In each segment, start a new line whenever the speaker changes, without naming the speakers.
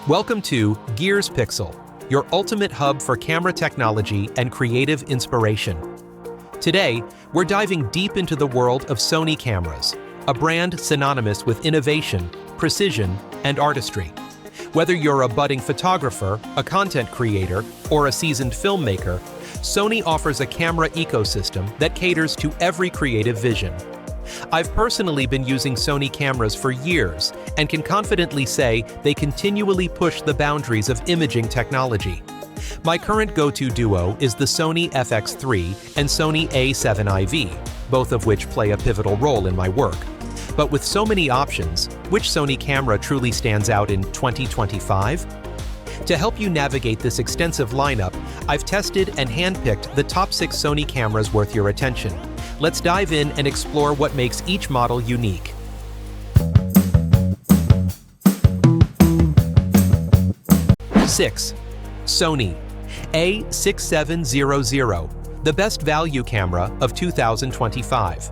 Welcome to Gears Pixel, your ultimate hub for camera technology and creative inspiration. Today, we're diving deep into the world of Sony Cameras, a brand synonymous with innovation, precision, and artistry. Whether you're a budding photographer, a content creator, or a seasoned filmmaker, Sony offers a camera ecosystem that caters to every creative vision. I've personally been using Sony cameras for years and can confidently say they continually push the boundaries of imaging technology. My current go-to duo is the Sony FX3 and Sony A7IV, both of which play a pivotal role in my work. But with so many options, which Sony camera truly stands out in 2025? To help you navigate this extensive lineup, I've tested and handpicked the top 6 Sony cameras worth your attention. Let's dive in and explore what makes each model unique. Six, Sony A6700, the best value camera of 2025.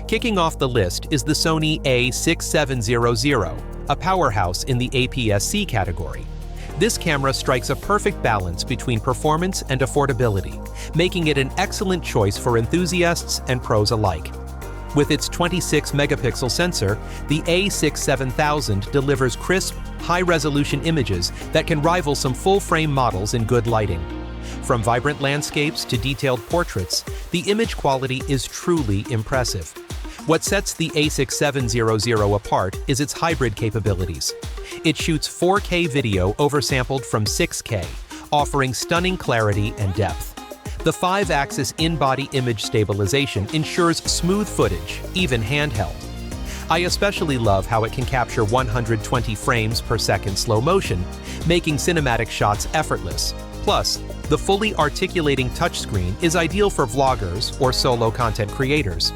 Kicking off the list is the Sony A6700, a powerhouse in the APS-C category. This camera strikes a perfect balance between performance and affordability, making it an excellent choice for enthusiasts and pros alike. With its 26-megapixel sensor, the A6700 delivers crisp, high-resolution images that can rival some full-frame models in good lighting. From vibrant landscapes to detailed portraits, the image quality is truly impressive. What sets the A6700 apart is its hybrid capabilities. It shoots 4K video oversampled from 6K, offering stunning clarity and depth. The 5-axis in-body image stabilization ensures smooth footage, even handheld. I especially love how it can capture 120 frames per second slow motion, making cinematic shots effortless. Plus, the fully articulating touchscreen is ideal for vloggers or solo content creators.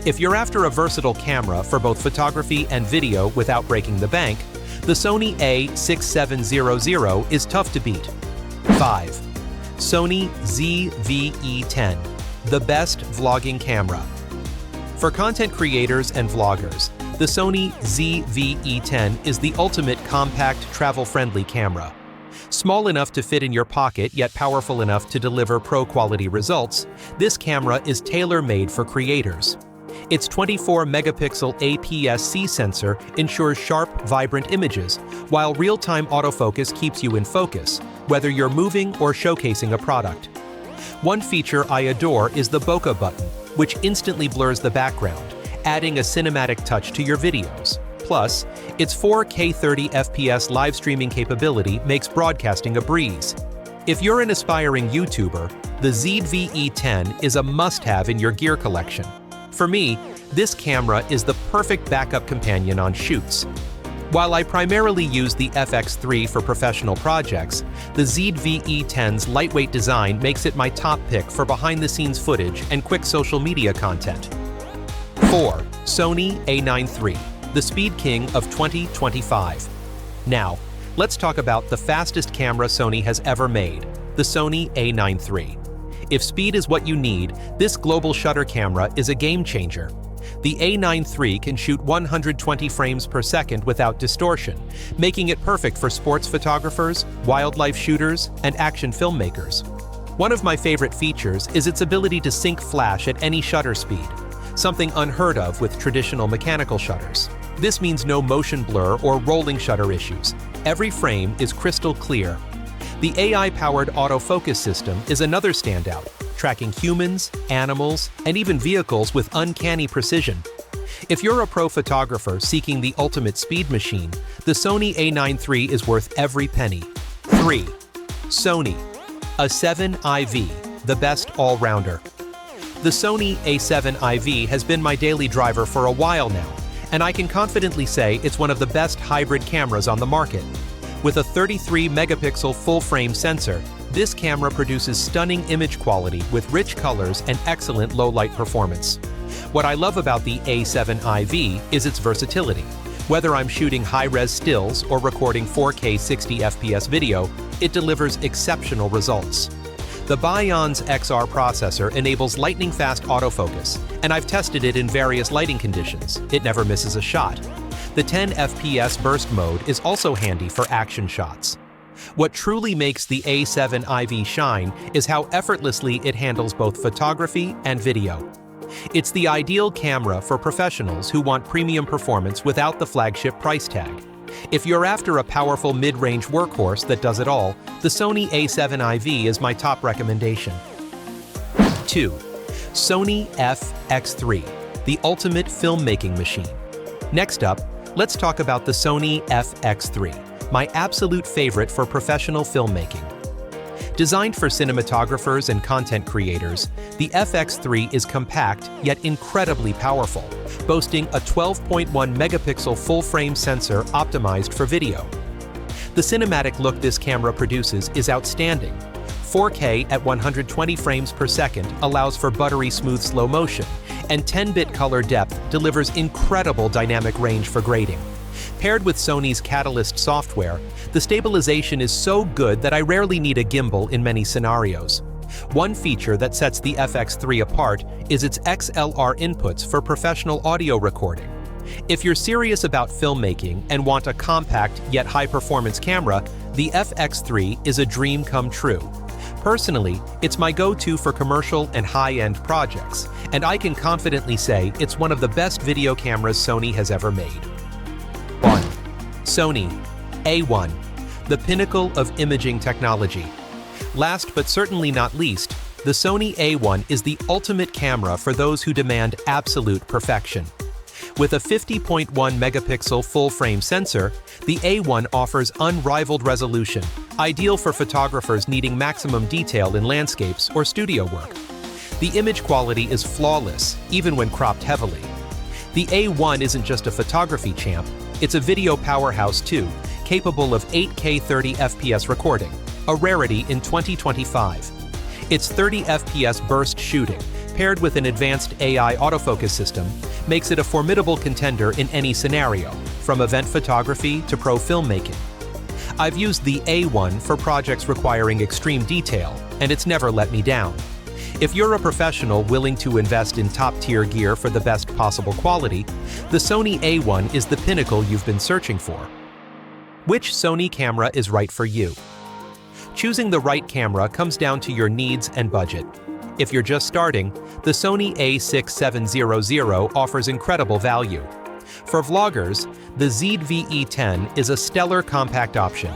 If you're after a versatile camera for both photography and video without breaking the bank, the Sony A6700 is tough to beat. 5. Sony ZV-E10, the best vlogging camera. For content creators and vloggers, the Sony ZV-E10 is the ultimate compact, travel-friendly camera. Small enough to fit in your pocket yet powerful enough to deliver pro-quality results, this camera is tailor-made for creators. Its 24-megapixel APS-C sensor ensures sharp, vibrant images, while real-time autofocus keeps you in focus, whether you're moving or showcasing a product. One feature I adore is the bokeh button, which instantly blurs the background, adding a cinematic touch to your videos. Plus, its 4K 30 FPS live streaming capability makes broadcasting a breeze. If you're an aspiring YouTuber, the ZV-E10 is a must-have in your gear collection. For me, this camera is the perfect backup companion on shoots. While I primarily use the FX3 for professional projects, the ZV-E10's lightweight design makes it my top pick for behind-the-scenes footage and quick social media content. 4. Sony A9 III, the speed king of 2025. Now, let's talk about the fastest camera Sony has ever made, the Sony A9 III. If speed is what you need, this global shutter camera is a game changer. The A9 III can shoot 120 frames per second without distortion, making it perfect for sports photographers, wildlife shooters, and action filmmakers. One of my favorite features is its ability to sync flash at any shutter speed, something unheard of with traditional mechanical shutters. This means no motion blur or rolling shutter issues. Every frame is crystal clear. The AI-powered autofocus system is another standout, tracking humans, animals, and even vehicles with uncanny precision. If you're a pro photographer seeking the ultimate speed machine, the Sony A9 III is worth every penny. 3. Sony A7IV, the best all-rounder. The Sony A7IV has been my daily driver for a while now, and I can confidently say it's one of the best hybrid cameras on the market. With a 33-megapixel full-frame sensor, this camera produces stunning image quality with rich colors and excellent low-light performance. What I love about the A7IV is its versatility. Whether I'm shooting high-res stills or recording 4K 60 FPS video, it delivers exceptional results. The Bionz XR processor enables lightning-fast autofocus, and I've tested it in various lighting conditions. It never misses a shot. The 10 FPS burst mode is also handy for action shots. What truly makes the A7 IV shine is how effortlessly it handles both photography and video. It's the ideal camera for professionals who want premium performance without the flagship price tag. If you're after a powerful mid-range workhorse that does it all, the Sony A7 IV is my top recommendation. 2. Sony FX3, the ultimate filmmaking machine. Next up, let's talk about the Sony FX3, my absolute favorite for professional filmmaking. Designed for cinematographers and content creators, the FX3 is compact yet incredibly powerful, boasting a 12.1 megapixel full-frame sensor optimized for video. The cinematic look this camera produces is outstanding. 4K at 120 frames per second allows for buttery smooth slow motion, and 10-bit color depth delivers incredible dynamic range for grading. Paired with Sony's Catalyst software, the stabilization is so good that I rarely need a gimbal in many scenarios. One feature that sets the FX3 apart is its XLR inputs for professional audio recording. If you're serious about filmmaking and want a compact yet high-performance camera, the FX3 is a dream come true. Personally, it's my go-to for commercial and high-end projects, and I can confidently say it's one of the best video cameras Sony has ever made. 1. Sony A1, the pinnacle of imaging technology. Last but certainly not least, the Sony A1 is the ultimate camera for those who demand absolute perfection. With a 50.1 megapixel full-frame sensor, the A1 offers unrivaled resolution, ideal for photographers needing maximum detail in landscapes or studio work. The image quality is flawless, even when cropped heavily. The A1 isn't just a photography champ, it's a video powerhouse too, capable of 8K 30 FPS recording, a rarity in 2025. Its 30 FPS burst shooting, paired with an advanced AI autofocus system, makes it a formidable contender in any scenario, from event photography to pro filmmaking. I've used the A1 for projects requiring extreme detail, and it's never let me down. If you're a professional willing to invest in top-tier gear for the best possible quality, the Sony A1 is the pinnacle you've been searching for. Which Sony camera is right for you? Choosing the right camera comes down to your needs and budget. If you're just starting, the Sony a6700 offers incredible value. For vloggers, the ZV-E10 is a stellar compact option.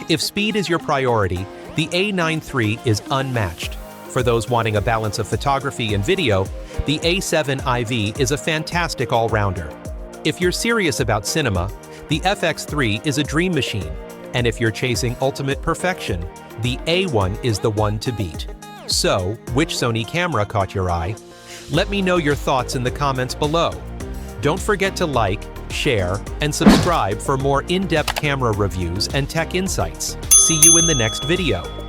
If speed is your priority, the A9 III is unmatched. For those wanting a balance of photography and video, the A7 IV is a fantastic all-rounder. If you're serious about cinema, the FX3 is a dream machine. And if you're chasing ultimate perfection, the A1 is the one to beat. So, which Sony camera caught your eye? Let me know your thoughts in the comments below. Don't forget to like, share, and subscribe for more in-depth camera reviews and tech insights. See you in the next video.